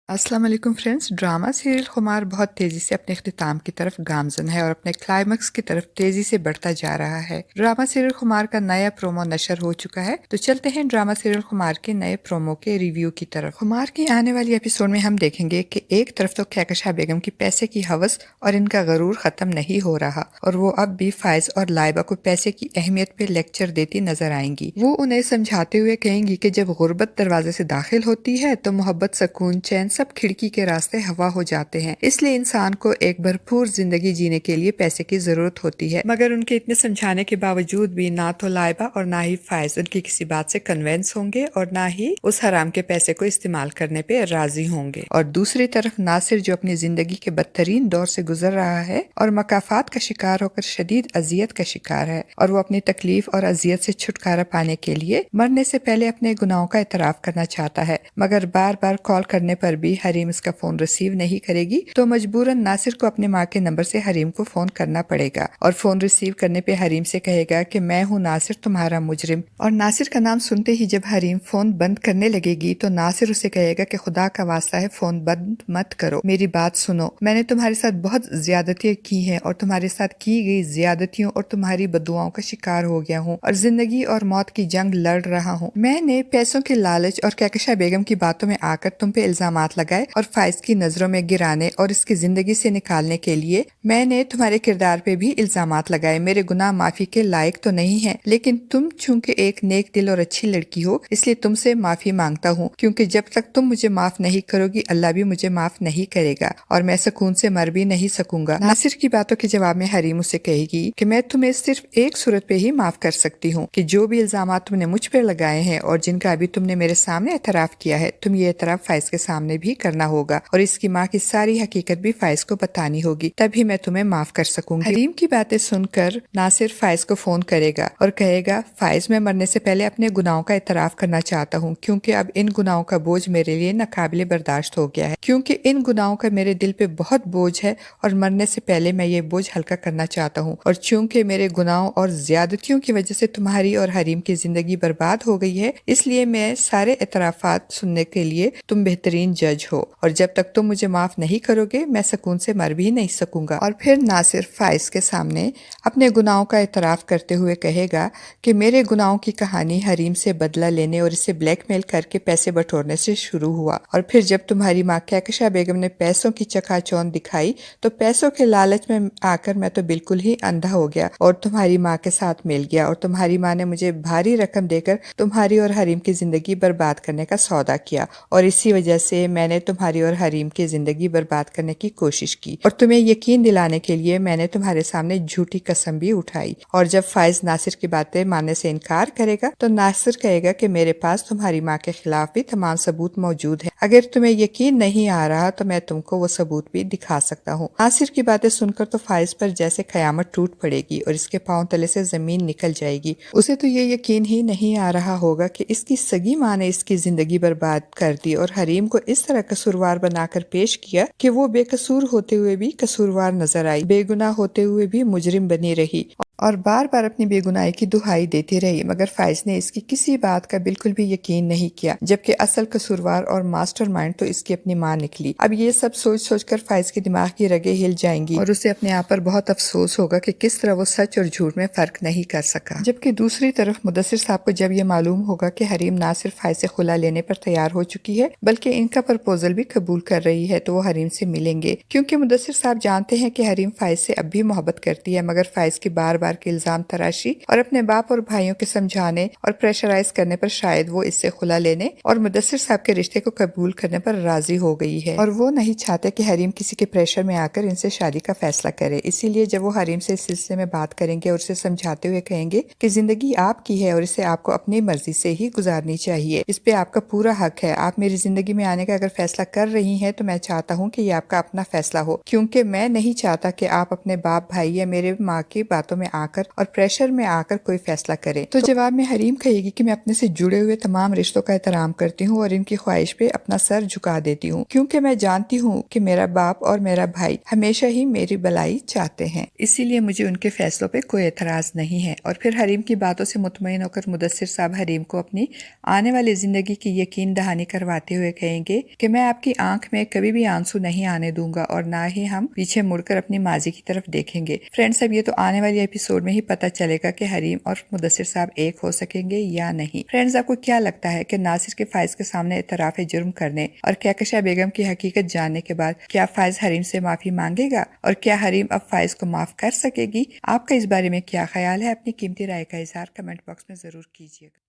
अस्सलाम वालेकुम friends. Drama serial खुमार बहुत तेज़ी से अपने इख्तिताम की तरफ गामज़न है और अपने क्लाइमैक्स की तरफ तेज़ी से बढ़ता जा रहा है। ड्रामा सीरियल खुमार का नया प्रोमो नशर हो चुका है, तो चलते हैं ड्रामा सीरियल खुमार के नए प्रोमो के रिव्यू की तरफ। खुमार की आने वाली एपिसोड में हम देखेंगे कि एक तरफ तो कहकशा बेगम की पैसे की हवस और इनका गरूर ख़त्म नहीं हो रहा और वो अब भी फायज और लाइबा को पैसे की अहमियत पे लेक्चर देती नजर आएंगी। वो उन्हें समझाते हुए कहेंगी कि जब गुर्बत दरवाजे से दाखिल होती है तो मोहब्बत, सुकून, चैन सब खिड़की के रास्ते हवा हो जाते हैं। इसलिए इंसान को एक भरपूर जिंदगी जीने के लिए पैसे की जरूरत होती है। मगर उनके इतने समझाने के बावजूद भी ना तो लाइबा और ना ही फायज उनकी किसी बात से कन्विंस होंगे और ना ही उस हराम के पैसे को इस्तेमाल करने पे राजी होंगे। और दूसरी तरफ नासिर जो अपनी जिंदगी के बदतरीन दौर से गुजर रहा है और मकाफात का शिकार होकर शदीद अजियत का शिकार है और वो अपनी तकलीफ और अजियत से छुटकारा पाने के लिए मरने से पहले अपने गुनाहों का इतराफ करना चाहता है। मगर बार बार कॉल करने पर भी हरीम इसका फोन रिसीव नहीं करेगी, तो मजबूरन नासिर को अपने माँ के नंबर से हरीम को फोन करना पड़ेगा और फोन रिसीव करने पे हरीम से कहेगा कि मैं हूँ नासिर, तुम्हारा मुजरिम। और नासिर का नाम सुनते ही जब हरीम फोन बंद करने लगेगी तो नासिर उसे कहेगा कि खुदा का वास्ता है फोन बंद मत करो, मेरी बात सुनो, मैंने तुम्हारे साथ बहुत ज्यादतियाँ की हैं और तुम्हारे साथ की गई ज्यादतियों और तुम्हारी बदुआओं का शिकार हो गया हूँ और जिंदगी और मौत की जंग लड़ रहा हूँ। मैंने पैसों के लालच और कहकशा बेगम की बातों में आकर तुम पे इल्जामात लगाए और फाइज की नजरों में गिराने और इसकी जिंदगी से निकालने के लिए मैंने तुम्हारे किरदार पे भी इल्जामात लगाए। मेरे गुनाह माफी के लायक तो नहीं है, लेकिन तुम चूंकि एक नेक दिल और अच्छी लड़की हो इसलिए तुमसे माफी मांगता हूँ, क्योंकि जब तक तुम मुझे माफ नहीं करोगी अल्लाह भी मुझे माफ नहीं करेगा और मैं सुकून से मर भी नहीं सकूंगा। नासिर की बातों के जवाब में हरीम उसे कहेगी कि मैं तुम्हें सिर्फ एक सूरत पे ही माफ कर सकती हूँ कि जो भी इल्जामात तुमने मुझ पर लगाए हैं और जिनका अभी तुमने मेरे सामने एतराफ किया है, तुम ये एतराफ फाइज के सामने भी करना होगा और इसकी माँ की सारी हकीकत भी फाइज को बतानी होगी, तभी मैं तुम्हें माफ कर सकूंगी। हरीम की बातें सुनकर नासिर फाइज को फोन करेगा और कहेगा, फाइज मैं मरने से पहले अपने गुनाहों का एतराफ करना चाहता हूँ, क्योंकि अब इन गुनाहों का बोझ मेरे लिए नाकाबिले बर्दाश्त हो गया है, क्योंकि इन गुनाहों का मेरे दिल पे बहुत बोझ है और मरने से पहले मैं ये बोझ हल्का करना चाहता हूँ। और चूंकि मेरे गुनाहों और ज्यादतियों की वजह से तुम्हारी और हरीम की जिंदगी बर्बाद हो गई है, इसलिए मैं सारे एतराफात सुनने के लिए तुम बेहतरीन जज हो और जब तक तुम मुझे माफ नहीं करोगे मैं सुकून से मर भी नहीं सकूंगा। और फिर नासिर फाइज के सामने अपने गुनाहों का एतराफ करते हुए कहेगा कि मेरे गुनाहों की कहानी हरीम से बदला लेने और इसे ब्लैकमेल करके पैसे बटोरने से शुरू हुआ और फिर जब तुम्हारी माँ कहकशा बेगम ने पैसों की चकाचौंध दिखाई तो पैसों के लालच में आकर मैं तो बिल्कुल ही अंधा हो गया और तुम्हारी माँ के साथ मिल गया और तुम्हारी माँ ने मुझे भारी रकम देकर तुम्हारी और हरीम की जिंदगी बर्बाद करने का सौदा किया और इसी वजह से मैंने तुम्हारी और हरीम की जिंदगी बर्बाद करने की कोशिश की और तुम्हें यकीन दिलाने के लिए मैंने तुम्हारे सामने झूठी कसम भी उठाई। और जब फाइज नासिर की बातें मानने से इनकार करेगा तो नासिर कहेगा कि मेरे पास तुम्हारी माँ के खिलाफ भी तमाम सबूत मौजूद है, अगर तुम्हें यकीन नहीं आ रहा तो मैं तुमको वो सबूत भी दिखा सकता हूँ। नासिर की बातें सुनकर तो फाइज पर जैसे कयामत टूट पड़ेगी और इसके पांव तले से जमीन निकल जाएगी। उसे तो ये यकीन ही नहीं आ रहा होगा कि इसकी सगी माँ ने इसकी जिंदगी बर्बाद कर दी और हरीम को इस तरह कसूरवार बनाकर पेश किया कि वो बेकसूर होते हुए भी कसूरवार नजर आई, बेगुनाह होते हुए भी मुजरिम बनी रही और बार बार अपनी बेगुनाही की दुहाई देती रही, मगर फाइज ने इसकी किसी बात का बिल्कुल भी यकीन नहीं किया, जबकि असल कसूरवार और मास्टरमाइंड तो इसकी अपनी माँ निकली। अब ये सब सोच सोचकर फाइज के दिमाग की रगें हिल जाएंगी और उसे अपने आप पर बहुत अफसोस होगा कि किस तरह वो सच और झूठ में फर्क नहीं कर सका। जबकि दूसरी तरफ मुदस्सिर साहब को जब ये मालूम होगा कि हरीम ना सिर्फ फाइज से खुला लेने पर तैयार हो चुकी है बल्कि इनका प्रपोजल भी कबूल कर रही है, तो वो हरीम से मिलेंगे, क्योंकि मुदस्सिर साहब जानते हैं कि हरीम फाइज से अब भी मोहब्बत करती है, मगर फाइज की बार के इल्जाम तराशी और अपने बाप और भाइयों के समझाने और प्रेशराइज करने पर शायद वो इससे खुला लेने और मुदस्सिर साहब के रिश्ते को कबूल करने पर राजी हो गई है और वो नहीं चाहते कि हरीम किसी के प्रेशर में आकर इनसे शादी का फैसला करे। इसीलिए जब वो हरीम से इस सिलसिले में बात करेंगे और उसे समझाते हुए कहेंगे कि जिंदगी आपकी है और इसे आपको अपनी मर्जी से ही गुजारनी चाहिए, इस पे आपका पूरा हक है, आप मेरी जिंदगी में आने का अगर फैसला कर रही हैं तो मैं चाहता हूँ कि ये आपका अपना फैसला हो, क्योंकि मैं नहीं चाहता कि आप अपने बाप भाई या मेरे माँ की बातों में آ کر اور پریشر میں آ کر کوئی فیصلہ کرے۔ تو جواب میں حریم کہے گی کہ میں اپنے سے جڑے ہوئے تمام رشتوں کا احترام کرتی ہوں اور ان کی خواہش پہ اپنا سر جھکا دیتی ہوں، کیونکہ میں جانتی ہوں کہ میرا باپ اور میرا بھائی ہمیشہ ہی میری بھلائی چاہتے ہیں، اسی لیے مجھے ان کے فیصلوں پہ کوئی اعتراض نہیں ہے۔ اور پھر حریم کی باتوں سے مطمئن ہو کر مدثر صاحب حریم کو اپنی آنے والی زندگی کی یقین دہانی کرواتے ہوئے کہیں گے کہ میں آپ کی آنکھ میں کبھی بھی آنسو نہیں آنے دوں گا اور نہ ہی ہم پیچھے مڑ کر اپنی ماضی کی طرف دیکھیں گے۔ فرینڈس، اب یہ تو آنے والی ایپیسوڈ میں ہی پتہ چلے گا کہ حریم اور مدثر صاحب ایک ہو سکیں گے یا نہیں۔ فرینڈس، آپ کو کیا لگتا ہے کہ ناصر کے فائز کے سامنے اعتراف جرم کرنے اور کہکشاں بیگم کی حقیقت جاننے کے بعد کیا فائز حریم سے معافی مانگے گا اور کیا حریم اب فائز کو معاف کر سکے گی؟ آپ کا اس بارے میں کیا خیال ہے؟ اپنی قیمتی رائے کا اظہار کمنٹ باکس میں ضرور کیجیے گا۔